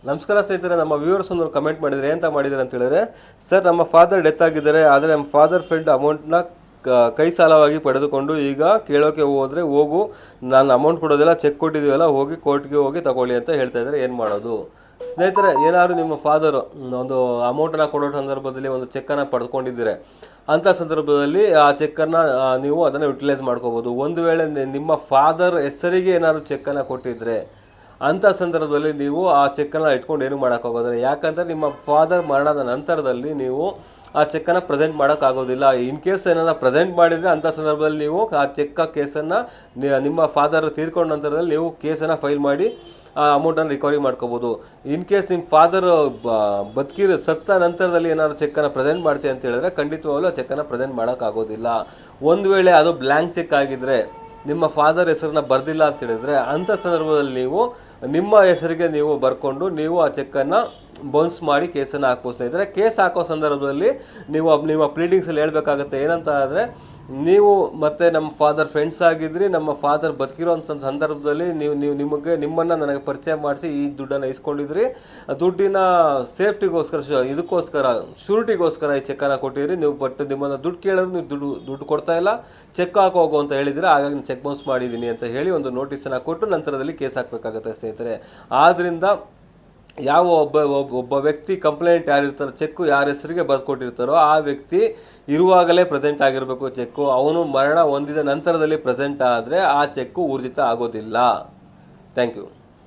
ನಮಸ್ಕಾರ ಸ್ನೇಹಿತರೆ, ನಮ್ಮ ವ್ಯೂವರ್ಸ್ ಒಂದು ಕಮೆಂಟ್ ಮಾಡಿದರೆ ಏನಂತ ಮಾಡಿದ್ದಾರೆ ಅಂತ ಹೇಳಿದ್ರೆ, ಸರ್ ನಮ್ಮ ಫಾದರ್ ಡೆತ್ ಆಗಿದ್ದಾರೆ, ಆದರೆ ನಮ್ಮ ಫಾದರ್ ಫ್ರೆಂಡ್ ಅಮೌಂಟ್ನ ಕೈ ಸಾಲವಾಗಿ ಪಡೆದುಕೊಂಡು ಈಗ ಕೇಳೋಕೆ ಹೋದರೆ ಹೋಗು, ನಾನು ಅಮೌಂಟ್ ಕೊಡೋದಿಲ್ಲ, ಚೆಕ್ ಕೊಟ್ಟಿದ್ದೀವಲ್ಲ, ಹೋಗಿ ಕೋರ್ಟ್ಗೆ ಹೋಗಿ ತಗೊಳ್ಳಿ ಅಂತ ಹೇಳ್ತಾ ಇದ್ದಾರೆ. ಏನು ಮಾಡೋದು ಸ್ನೇಹಿತರೆ? ಏನಾದರೂ ನಿಮ್ಮ ಫಾದರ್ ಒಂದು ಅಮೌಂಟನ್ನು ಕೊಡೋ ಸಂದರ್ಭದಲ್ಲಿ ಒಂದು ಚೆಕ್ಕನ್ನು ಪಡೆದುಕೊಂಡಿದ್ದೀರಿ, ಅಂಥ ಸಂದರ್ಭದಲ್ಲಿ ಆ ಚೆಕ್ಕನ್ನು ನೀವು ಅದನ್ನು ಯುಟಿಲೈಸ್ ಮಾಡ್ಕೋಬೋದು. ಒಂದು ವೇಳೆ ನಿಮ್ಮ ಫಾದರ್ ಹೆಸರಿಗೆ ಏನಾದರೂ ಚೆಕ್ಕನ್ನು ಕೊಟ್ಟಿದ್ದರೆ ಅಂಥ ಸಂದರ್ಭದಲ್ಲಿ ನೀವು ಆ ಚೆಕ್ಕನ್ನು ಇಟ್ಕೊಂಡು ಏನು ಮಾಡೋಕ್ಕಾಗೋದಿಲ್ಲ. ಯಾಕಂದರೆ ನಿಮ್ಮ ಫಾದರ್ ಮರಣದ ನಂತರದಲ್ಲಿ ನೀವು ಆ ಚೆಕ್ಕನ್ನು ಪ್ರೆಸೆಂಟ್ ಮಾಡೋಕ್ಕಾಗೋದಿಲ್ಲ. ಇನ್ ಕೇಸ್ ಏನಾರ ಪ್ರೆಸೆಂಟ್ ಮಾಡಿದರೆ ಅಂಥ ಸಂದರ್ಭದಲ್ಲಿ ನೀವು ಆ ಕೇಸನ್ನು ನಿಮ್ಮ ಫಾದರ್ ತೀರ್ಕೊಂಡ ನಂತರದಲ್ಲಿ ನೀವು ಕೇಸನ್ನು ಫೈಲ್ ಮಾಡಿ ಆ ಅಮೌಂಟನ್ನು ರಿಕವರಿ ಮಾಡ್ಕೋಬೋದು. ಇನ್ ಕೇಸ್ ನಿಮ್ಮ ಫಾದರ್ ಸತ್ತ ನಂತರದಲ್ಲಿ ಏನಾದರೂ ಚೆಕ್ಕನ್ನು ಪ್ರೆಸೆಂಟ್ ಮಾಡ್ತೀವಿ ಅಂತ ಹೇಳಿದ್ರೆ ಖಂಡಿತವಾಗಲೂ ಆ ಚೆಕ್ಕನ್ನು ಪ್ರೆಸೆಂಟ್ ಮಾಡೋಕ್ಕಾಗೋದಿಲ್ಲ. ಒಂದು ವೇಳೆ ಅದು ಬ್ಲ್ಯಾಂಕ್ ಚೆಕ್ ಆಗಿದ್ದರೆ, ನಿಮ್ಮ ಫಾದರ್ ಹೆಸರನ್ನ ಬರ್ದಿಲ್ಲ ಅಂತ ಹೇಳಿದ್ರೆ, ಅಂಥ ಸಂದರ್ಭದಲ್ಲಿ ನೀವು ನಿಮ್ಮ ಹೆಸರಿಗೆ ನೀವು ಬರ್ಕೊಂಡು ನೀವು ಆ ಚೆಕ್ಕನ್ನು ಬೌನ್ಸ್ ಮಾಡಿ ಕೇಸನ್ನು ಹಾಕ್ಬೋದು. ಸ್ನೇಹಿತರೆ, ಕೇಸ್ ಹಾಕೋ ಸಂದರ್ಭದಲ್ಲಿ ನೀವು ನಿಮ್ಮ ಪ್ಲೀಡಿಂಗ್ಸಲ್ಲಿ ಹೇಳಬೇಕಾಗತ್ತೆ ಏನಂತ ಆದರೆ, ನೀವು ಮತ್ತು ನಮ್ಮ ಫಾದರ್ ಫ್ರೆಂಡ್ಸ್ ಆಗಿದ್ರಿ, ನಮ್ಮ ಫಾದರ್ ಬದುಕಿರೋ ಅಂಥ ಸಂದರ್ಭದಲ್ಲಿ ನಿಮ್ಮನ್ನು ನನಗೆ ಪರಿಚಯ ಮಾಡಿಸಿ ಈ ದುಡ್ಡನ್ನು ಇಸ್ಕೊಂಡಿದ್ರಿ, ದುಡ್ಡಿನ ಸೇಫ್ಟಿಗೋಸ್ಕರ ಇದಕ್ಕೋಸ್ಕರ ಶ್ಯೂರಿಟಿಗೋಸ್ಕರ ಈ ಚೆಕ್ಕನ್ನು ಕೊಟ್ಟಿದ್ರಿ ನೀವು. ಬಟ್ ನಿಮ್ಮನ್ನು ದುಡ್ಡು ಕೇಳಿದ್ರು ನೀವು ದುಡ್ಡು ಕೊಡ್ತಾ ಇಲ್ಲ, ಚೆಕ್ ಹಾಕೋಗು ಅಂತ ಹೇಳಿದರೆ, ಹಾಗಾಗಿ ನಾನು ಚೆಕ್ ಬೌನ್ಸ್ ಮಾಡಿದ್ದೀನಿ ಅಂತ ಹೇಳಿ ಒಂದು ನೋಟಿಸನ್ನು ಕೊಟ್ಟು ನಂತರದಲ್ಲಿ ಕೇಸ್ ಹಾಕಬೇಕಾಗುತ್ತೆ ಸ್ನೇಹಿತರೆ. ಆದ್ದರಿಂದ ಯಾವ ಒಬ್ಬ ವ್ಯಕ್ತಿ ಕಂಪ್ಲೇಂಟ್ ಯಾರಿರ್ತಾರೋ, ಚೆಕ್ಕು ಯಾರ ಹೆಸರಿಗೆ ಬರ್ಕೊಟ್ಟಿರ್ತಾರೋ ಆ ವ್ಯಕ್ತಿ ಇರುವಾಗಲೇ ಪ್ರೆಸೆಂಟ್ ಆಗಿರಬೇಕು ಚೆಕ್ಕು. ಅವನು ಮರಣ ಹೊಂದಿದ ನಂತರದಲ್ಲಿ ಪ್ರೆಸೆಂಟ್ ಆದರೆ ಆ ಚೆಕ್ಕು ಊರ್ಜಿತ ಆಗೋದಿಲ್ಲ. Thank you.